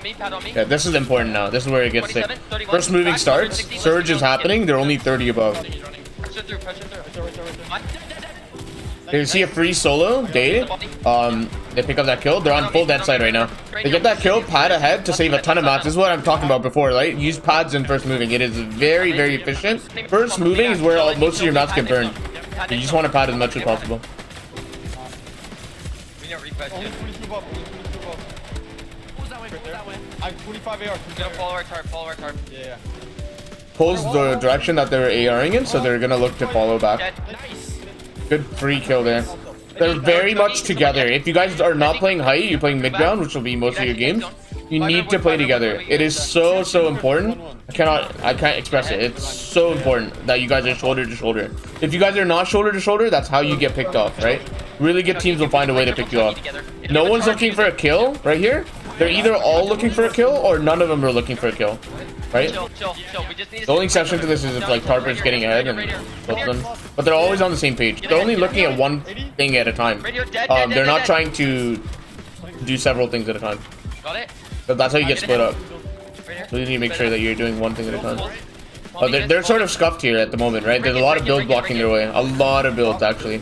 Pad on me. Yeah, this is important now. This is where it gets sick. First moving starts. Surge is happening. They're only 30 above. Pressure through. You see a free solo day. They pick up that kill. They're on full dead side right now. They get that kill, pad ahead to save a ton of mats. This is what I'm talking about before, right? Use pads in first moving. It is very, very efficient. First moving is where most of your mats get burned. You just want to pad as much as possible. I'm 25 AR. Follow our tarp. Yeah. Pulls the direction that they're ARing in, so they're gonna look to follow back. Good free kill there. They're very much together. If you guys are not playing high, you're playing mid ground, which will be most of your games. You need to play together. It is so important. I can't express it. It's so important that you guys are shoulder to shoulder. If you guys are not shoulder to shoulder, that's how you get picked off, right? Really good teams will find a way to pick you off. No one's looking for a kill right here. They're either all looking for a kill or none of them are looking for a kill, right? The only exception to this is if like Tarper's getting ahead and flips them, but they're always on the same page. They're only looking at one thing at a time. They're not trying to do several things at a time. Got it. So that's how you get split up. So you need to make sure that you're doing one thing at a time. Oh, they're sort of scuffed here at the moment, right? There's a lot of builds blocking their way. A lot of builds actually.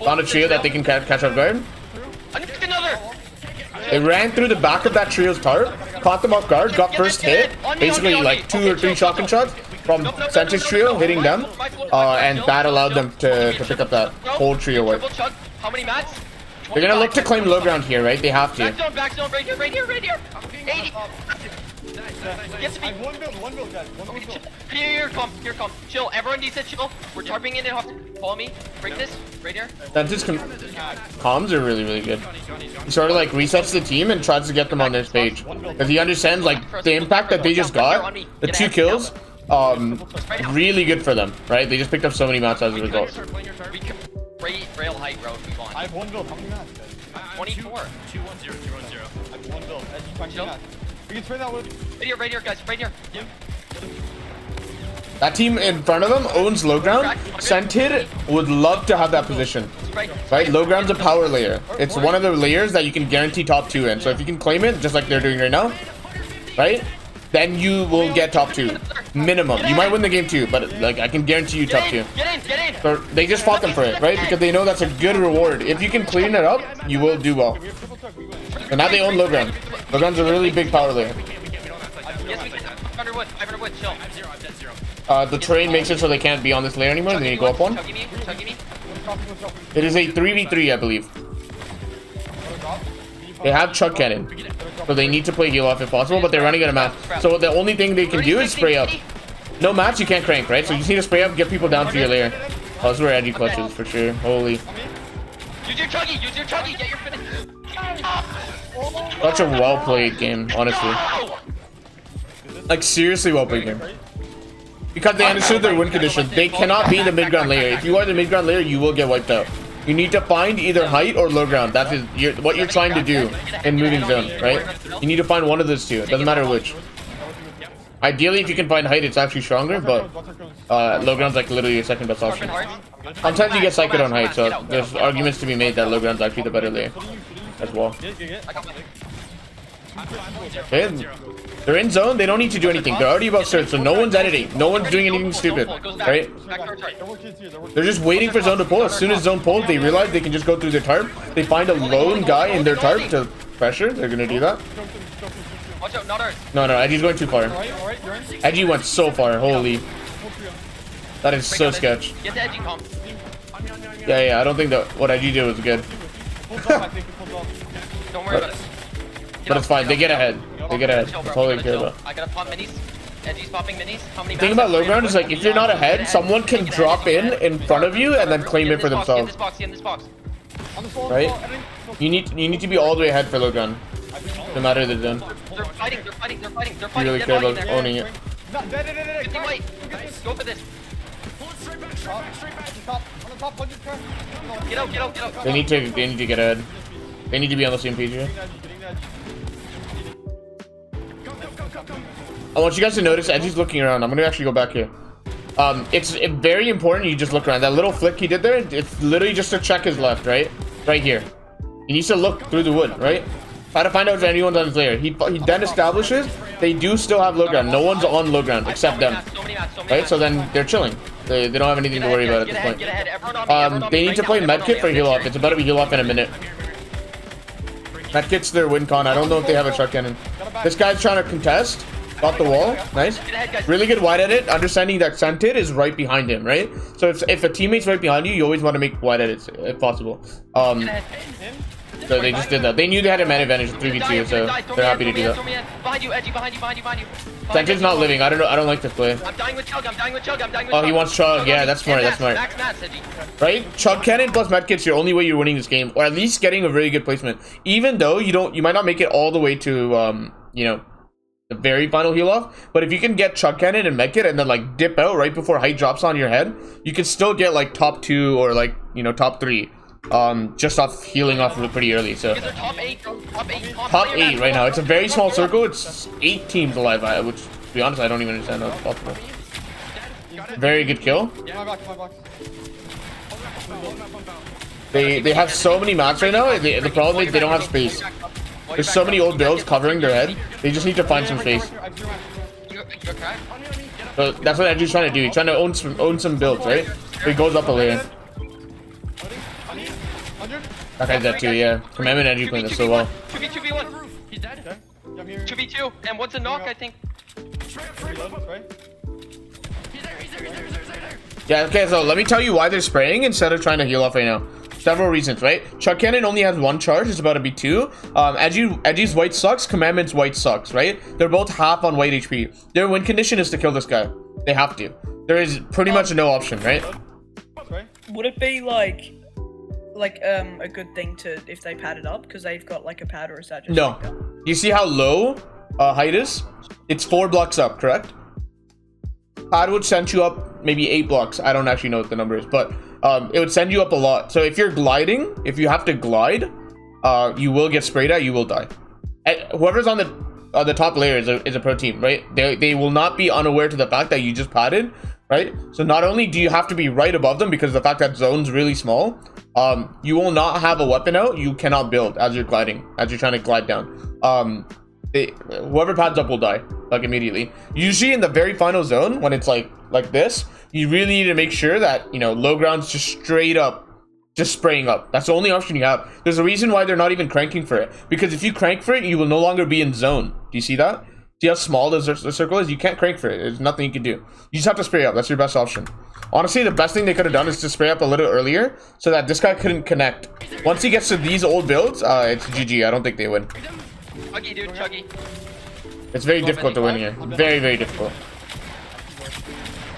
Found a trio that they can catch off guard. They ran through the back of that trio's tarp, caught them off guard, got first hit, basically like 2 or 3 shotgun shots from Santa's trio hitting them, and that allowed them to pick up that whole trio wipe. How many mats? They're gonna look to claim low ground here, right? They have to. Back zone, right here. 80. One build, guys. Here, come. Chill. Everyone needs to chill. We're tarping in and follow me. Break this. Right here. Santa's comms are really good. He sort of like resets the team and tries to get them on this page. Because he understands like the impact that they just got, the 2 kills, really good for them, right? They just picked up so many mats as a result. Rail height road, we want. I have one build. How many mats, guys? 24. 210. I have one build. We can trade that with. Right here, guys. Right here. That team in front of them owns low ground. Scented would love to have that position. Right? Low ground's a power layer. It's one of the layers that you can guarantee top 2 in. So if you can claim it, just like they're doing right now, right? Then you will get top 2. Minimum. You might win the game too, but like I can guarantee you top 2. Get in. So they just fought them for it, right? Because they know that's a good reward. If you can clean it up, you will do well. And now they own low ground. Low ground's a really big power layer. Yes, we can. 500 wood, chill. The terrain makes it so they can't be on this layer anymore. They need to go up one. It is a 3v3, I believe. They have chug cannon, so they need to play heal off if possible, but they're running out of mats. So the only thing they can do is spray up. No mats, you can't crank, right? So you just need to spray up, get people down to your layer. Oh, this is where Edgey clutches for sure. Holy. Use your chuggy, get your finish. Such a well played game, honestly. Like seriously well played game. Because they understood their win condition. They cannot be the mid ground layer. If you are the mid ground layer, you will get wiped out. You need to find either height or low ground. That is what you're trying to do in moving zone, right? You need to find one of those two. It doesn't matter which. Ideally, if you can find height, it's actually stronger, but low ground's like literally your second best option. Sometimes you get psyched on height, so there's arguments to be made that low ground's actually the better layer as well. Okay. They're in zone, they don't need to do anything. They're already above search, so no one's editing. No one's doing anything stupid, right? They're just waiting for zone to pull. As soon as zone pulls, they realize they can just go through their tarp. They find a lone guy in their tarp to pressure. They're gonna do that. No, Edgey's going too far. Edgey went so far, holy. That is so sketch. Yeah, I don't think that what Edgey did was good. Don't worry about it. But it's fine, they get ahead. That's all they care about. I gotta pop minis. Edgey's popping minis. How many? The thing about low ground is like if you're not ahead, someone can drop in front of you and then claim it for themselves. In this box. Right? You need to be all the way ahead for low ground. No matter the zone. They're fighting. You really care about owning it. Go for this. Get out. They need to get ahead. They need to be on the same page here. I want you guys to notice Edgey's looking around. I'm gonna actually go back here. It's very important you just look around. That little flick he did there, it's literally just to check his left, right? Right here. He needs to look through the wood, right? Try to find out if anyone's on his layer. He then establishes they do still have low ground. No one's on low ground except them. Right? So then they're chilling. They don't have anything to worry about at this point. They need to play medkit for heal off. It's about to be heal off in a minute. Medkit's their win con. I don't know if they have a truck cannon. This guy's trying to contest. Got the wall. Nice. Really good wide edit. Understanding that Scented is right behind him, right? So if a teammate's right behind you, you always want to make wide edits if possible. So they just did that. They knew they had a man advantage 3v2, so they're happy to do that. Behind you, Edgy, behind you. Sented's not living. I don't like this play. I'm dying with Chug. Oh, he wants Chug. Yeah, that's smart. Right? Chug cannon plus medkit's your only way you're winning this game, or at least getting a very good placement. Even though you might not make it all the way to you know, the very final heal off, but if you can get chug cannon and medkit and then like dip out right before height drops on your head, you can still get like top 2 or like, you know, top 3 just off healing off pretty early. So top 8 right now. It's a very small circle. It's 8 teams alive, which to be honest I don't even understand how it's possible. Very good kill. They have so many mats right now. The problem is they don't have space. There's so many old builds covering their head. They just need to find some space. So that's what Edgey's trying to do. He's trying to own some builds, right? So he goes up a layer. That guy's dead too, yeah. Commandment and Edgey playing this so well. 2v1. He's dead. 2v2. And what's a knock, I think? Yeah, okay, so let me tell you why they're spraying instead of trying to heal off right now. Several reasons, right? Chug cannon only has 1 charge. It's about to be 2. Edgey's white sucks. Commandment's white sucks, right? They're both half on white HP. Their win condition is to kill this guy. They have to. There is pretty much no option, right? Would it be like a good thing to if they pad it up because they've got like a pad, or is that just no? You see how low height is? It's 4 blocks up, correct? Pad would send you up maybe 8 blocks. I don't actually know what the number is, but it would send you up a lot. So if you're gliding, if you have to glide, you will get sprayed at. You will die. Whoever's on the top layer is a pro team, right? They will not be unaware to the fact that you just padded, right? So not only do you have to be right above them because of the fact that zone's really small, you will not have a weapon out. You cannot build as you're gliding, as you're trying to glide down. Whoever pads up will die like immediately. Usually in the very final zone, when it's like this, you really need to make sure that, you know, low ground's just straight up just spraying up. That's the only option you have. There's a reason why they're not even cranking for it, because if you crank for it, you will no longer be in zone. Do you see that? See how small the circle is? You can't crank for it. There's nothing you can do. You just have to spray up. That's your best option. Honestly, the best thing they could have done is to spray up a little earlier so that this guy couldn't connect. Once he gets to these old builds, it's GG. I don't think they win. Chuggy, dude, Chuggy. It's very difficult to win here. Very, very difficult.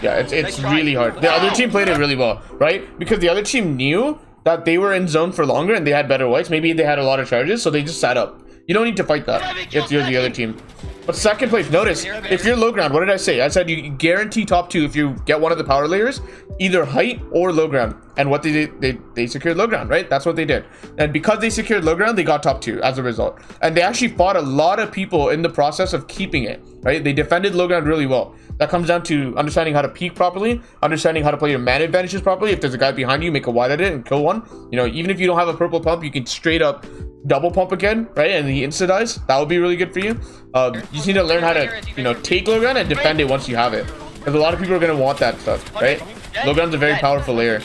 Yeah, it's really hard. The other team played it really well, right? Because the other team knew that they were in zone for longer and they had better whites. Maybe they had a lot of charges, so they just sat up. You don't need to fight that if you're the other team. But second place, notice, if you're low ground, what did I say? I said you guarantee top 2 if you get one of the power layers, either height or low ground. And what they did, they secured low ground, right? That's what they did. And because they secured low ground, they got top 2 as a result. And they actually fought a lot of people in the process of keeping it, right? They defended low ground really well. That comes down to understanding how to peek properly, understanding how to play your man advantages properly. If there's a guy behind you, make a wide edit and kill one. You know, even if you don't have a purple pump, you can straight up double pump again, right? And the insta dies. That would be really good for you. You just need to learn how to, you know, take low ground and defend it once you have it. Because a lot of people are going to want that stuff, right? Low ground's a very powerful layer.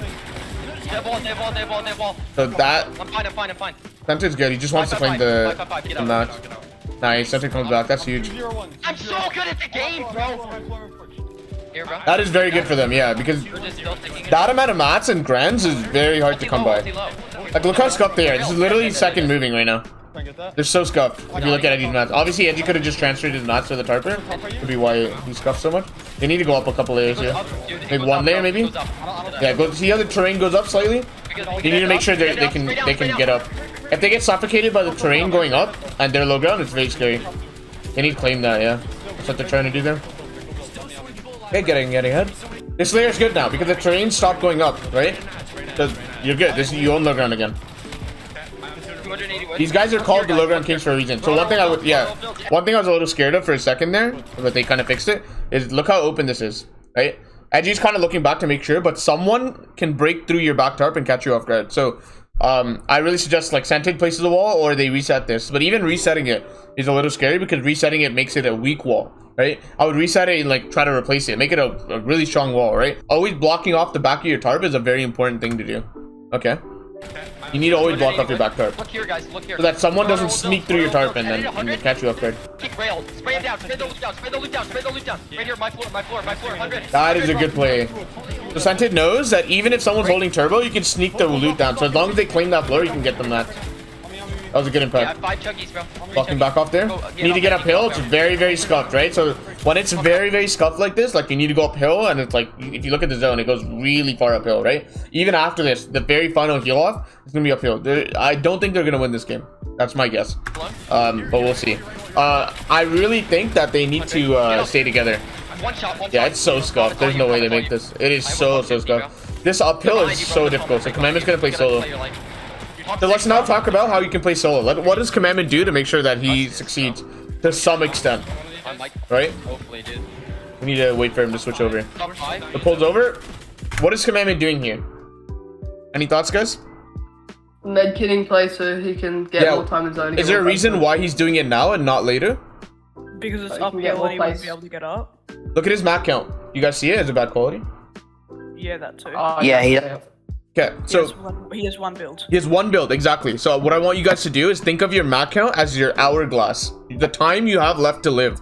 So that... I'm fine. Sented's good. He just wants to play the match. Nice. Sented comes back. That's huge. I'm so good at the game, bro. Here, bro. That is very good for them, yeah, because that amount of mats and grands is very hard to come by. Like, look how scuffed they are. This is literally second moving right now. They're so scuffed if you look at Edgey's mats. Obviously, Edgey could have just transferred his mats to the tarper. Could be why he scuffed so much. They need to go up a couple layers here. Maybe 1 layer, maybe? Yeah, go see how the terrain goes up slightly? You need to make sure they can get up. If they get suffocated by the terrain going up and they're low ground, it's very scary. They need to claim that, yeah. That's what they're trying to do there. Okay, getting ahead. This layer is good now because the terrain stopped going up, right? So you're good. You own low ground again. These guys are called the low ground kings for a reason. So one thing I was a little scared of for a second there, but they kind of fixed it, is look how open this is, right? Edgey's kind of looking back to make sure, but someone can break through your back tarp and catch you off guard. So I really suggest like Sentinel places the wall or they reset this. But even resetting it is a little scary because resetting it makes it a weak wall, right? I would reset it and like try to replace it, make it a really strong wall, right? Always blocking off the back of your tarp is a very important thing to do. Okay. You need to always block off your back tarp. Look here, guys. Look here. So that someone doesn't sneak through your tarp and then catch you up there. Kick rail. Spray him down. Spray the loot down. Spray the loot down. Spray the loot down. Right here, my floor. 100. That is a good play. So Sentinel knows that even if someone's holding turbo, you can sneak the loot down. So as long as they claim that floor, you can get them that. That was a good Yeah, impact. 5 chuggies, bro. Walking back off there. You need to get uphill. It's very, very scuffed, right? So when it's very, very scuffed like this, like you need to go uphill, and it's like if you look at the zone, it goes really far uphill, right? Even after this, the very final heal off is gonna be uphill. I don't think they're gonna win this game. That's my guess. But we'll see. I really think that they need to stay together. One shot. Yeah, it's so scuffed. There's no way they make this. It is so scuffed. This uphill is so difficult. So Commandment's gonna play solo. So let's now talk about how you can play solo. What does Commandment do to make sure that he succeeds to some extent? Right? Hopefully, dude. We need to wait for him to switch over. Top 5. The pull's over. What is Commandment doing here? Any thoughts, guys? Medkitting play so he can get more time in zone. Is there a reason why he's doing it now and not later? Because it's So you can get uphill more and he won't place. be able to get up. Look at his map count. You guys see it? Is it bad quality? Yeah, that too. Okay, so He has one build. he has one build, exactly. So what I want you guys to do is think of your mat count as your hourglass. The time you have left to live.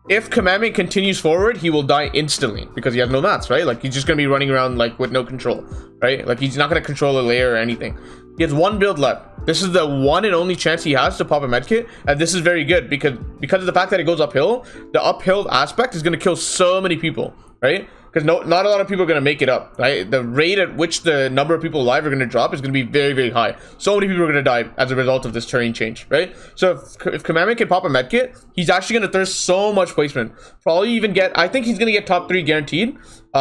If Commandment continues forward, he will die instantly because he has no mats, right? Like he's just gonna be running around like with no control, right? Like he's not gonna control a layer or anything. He has one build left. This is the one and only chance he has to pop a medkit, and this is very good because of the fact that it goes uphill. The uphill aspect is gonna kill so many people, right? Because not a lot of people are going to make it up, right? The rate at which the number of people alive are going to drop is going to be very, very high. So many people are going to die as a result of this terrain change, right? So if Commandment can pop a medkit, he's actually going to thirst so much placement. Probably even get, I think he's going to get top 3 guaranteed.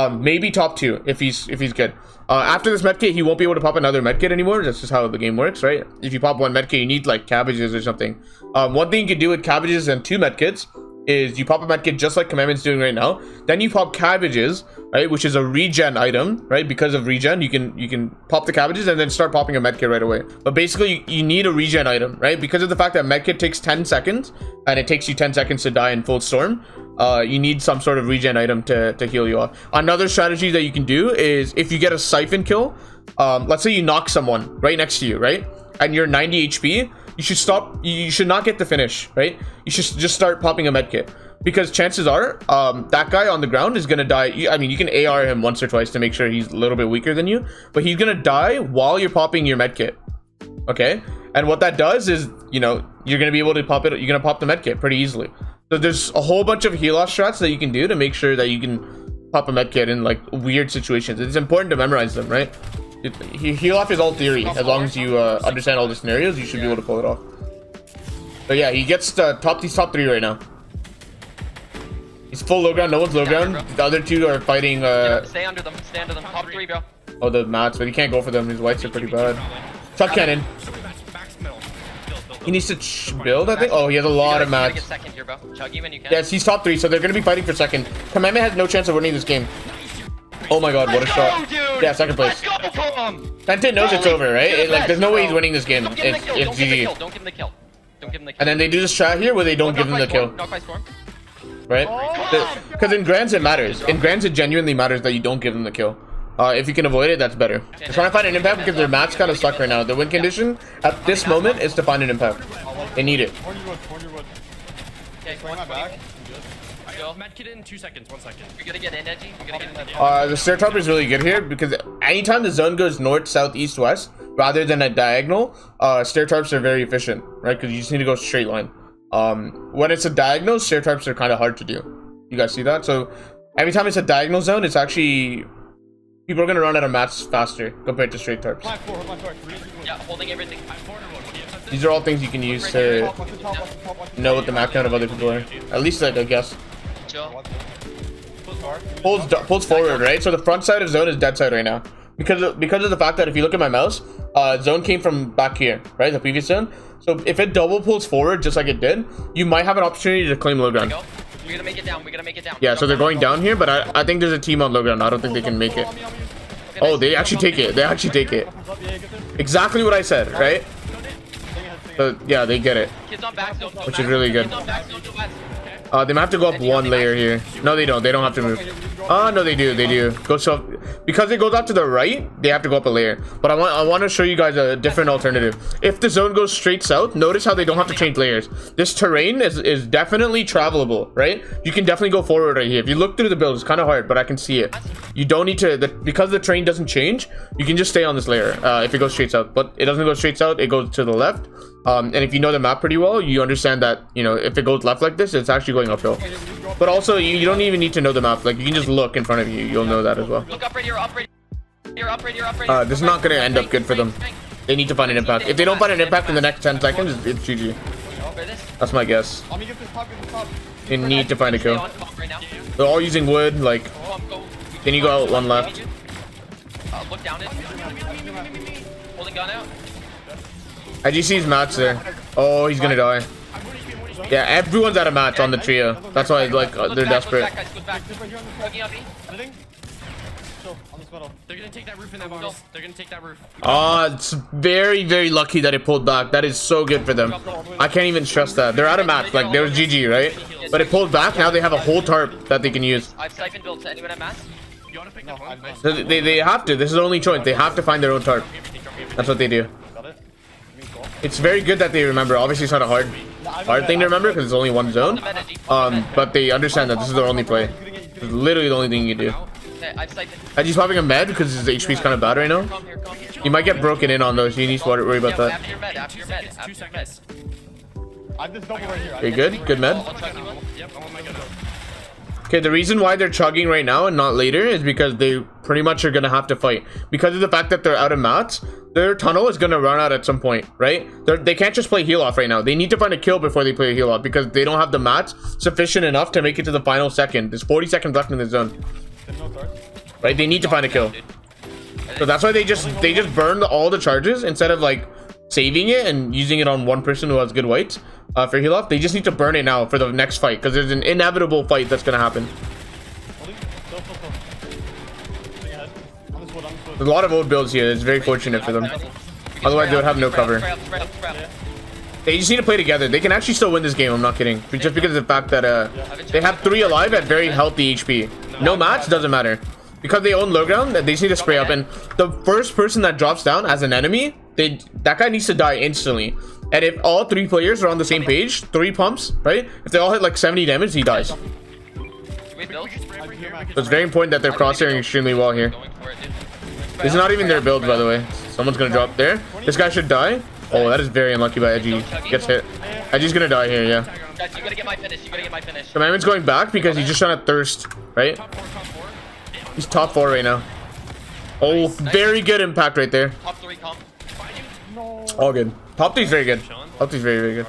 Maybe top 2 if he's good. After this medkit, he won't be able to pop another medkit anymore. That's just how the game works, right? If you pop one medkit, you need like cabbages or something. One thing you can do with cabbages and 2 medkits is you pop a medkit just like Commandment's doing right now. Then you pop cabbages, right, which is a regen item, right? Because of regen, you can pop the cabbages and then start popping a medkit right away. But basically, you need a regen item, right? Because of the fact that medkit takes 10 seconds and it takes you 10 seconds to die in full storm. You need some sort of regen item to heal you off. Another strategy that you can do is if you get a siphon kill, let's say you knock someone right next to you, right? And you're 90 HP, you should not get the finish, right? You should just start popping a medkit because chances are that guy on the ground is gonna die. I mean, you can AR him once or twice to make sure he's a little bit weaker than you, but he's gonna die while you're popping your medkit. Okay, and what that does is, you know, you're gonna be able to pop it. You're gonna pop the medkit pretty easily. So there's a whole bunch of heal off strats that you can do to make sure that you can pop a medkit in like weird situations. It's important to memorize them, right? Heal off is all theory. As long as you understand all the scenarios, you should be able to pull it off. But yeah, he gets he's top 3 right now. He's full low ground. No one's low ground. The other 2 are fighting. Stay under them. Stay under them. Top 3, bro. Oh, the mats, but he can't go for them. His whites are pretty bad. Chuck cannon. He needs to build, I think. Oh, he has a lot of mats. Get second here, bro. Chug even you can. Yes, he's top 3, so they're gonna be fighting for second. Commandment has no chance of winning this game. Oh my god, what a shot. Yeah, second place. Sentinel knows it's over, right? Like, there's no way he's winning this game. It's GG. Don't give him the kill. Don't give him the kill. And then they do this strat here where they don't give him the kill. Right? Because in Grands it matters. In Grands it genuinely matters that you don't give them the kill. If you can avoid it, that's better. They're trying to find an impact because their mat's kind of stuck right now. The win condition at this moment is to find an impact. They need it. Okay, my back. medkit in 2 seconds. 1 second. You're gonna get in, Edgey. You're gonna get in. The stair top is really good here because anytime the zone goes north, south, east, west, rather than a diagonal, stair tarps are very efficient, right? Because you just need to go straight line. When it's a diagonal, stair tarps are kind of hard to do. You guys see that? So every time it's a diagonal zone, it's actually people are gonna run out of mats faster compared to straight tarps. Yeah, holding everything. These are all things you can use to know what the map count of other people are. At least, like, I guess. Pulls forward, right? So the front side of zone is dead side right now. Because of the fact that if you look at my mouse, zone came from back here, right? The previous zone. So if it double pulls forward just like it did, you might have an opportunity to claim low ground. We're gonna make it down. We're gonna make it down. Yeah, so they're going down here, but I think there's a team on low ground. I don't think they can make it. Oh, they actually take it. They actually take it. Exactly what I said, right? So, yeah, they get it. Kids on back zone. Which is really good. Kids on back zone to west. They might have to go up one layer here. No, they don't. They don't have to move. No, they do. They do. Go so because it goes out to the right, they have to go up a layer. But I want to show you guys a different alternative. If the zone goes straight south, notice how they don't have to change layers. This terrain is definitely travelable, right? You can definitely go forward right here. If you look through the build, it's kind of hard, but I can see it. You don't need to because the terrain doesn't change. You can just stay on this layer if it goes straight south. But it doesn't go straight south. It goes to the left. And if you know the map pretty well, you understand that, you know, if it goes left like this, it's actually going uphill. But also, you don't even need to know the map. Like, you can just look in front of you. You'll know that as well. Look up right here, up right here, up right here, up right here. This is not going to end up good for them. They need to find an impact. If they don't find an impact in the next 10 seconds, it's GG. That's my guess. They need to find a kill. They're all using wood. Like, can you go out one left? Look down it. Holding gun out. Edgey sees mats there. Oh, he's gonna die. Yeah, everyone's out of mats on the trio. That's why, like, they're desperate. They're gonna take that roof in that box. They're gonna take that roof. It's very, very lucky that it pulled back. That is so good for them. I can't even stress that. They're out of mats. Like, there was GG, right? But it pulled back. Now they have a whole tarp that they can use. I've siphoned built. Anyone have mass? You wanna pick that one? So they have to. This is the only choice. They have to find their own tarp. That's what they do. It's very good that they remember. Obviously, it's not a hard thing to remember because it's only one zone. But they understand that this is their only play. It's literally the only thing you do. Edgey's popping a med because his HP is kind of bad right now. You might get broken in on those. You need to worry about that. After your med, after your med, after your med. Okay, good. Good med. Okay, the reason why they're chugging right now and not later is because they pretty much are going to have to fight. Because of the fact that they're out of mats, their tunnel is going to run out at some point, right? They can't just play heal off right now. They need to find a kill before they play a heal off because they don't have the mats sufficient enough to make it to the final second. There's 40 seconds left in the zone. Right? They need to find a kill. So that's why they just burn all the charges instead of like saving it and using it on one person who has good whites for heal off. They just need to burn it now for the next fight because there's an inevitable fight that's going to happen. There's a lot of old builds here. It's very fortunate for them. Otherwise, they would have no cover. They just need to play together. They can actually still win this game. I'm not kidding. Just because of the fact that they have 3 alive at very healthy HP. No match doesn't matter. Because they own low ground, they just need to spray up. And the first person that drops down as an enemy, that guy needs to die instantly. And if all 3 players are on the same page, 3 pumps, right? If they all hit like 70 damage, he dies. So it's very important that they're crosshairing extremely well here. This is not even their build, by the way. Someone's gonna drop there. This guy should die. Oh, that is very unlucky by Edgey. Gets hit. Edgey's gonna die here, yeah. Guys, you gotta get my finish. You gotta get my finish. Commandment's going back because he's just trying to thirst, right? He's top 4 right now. Oh, very good impact right there. Top 3 comp. All good. Top 3 is very good. Top 3 is very, very good.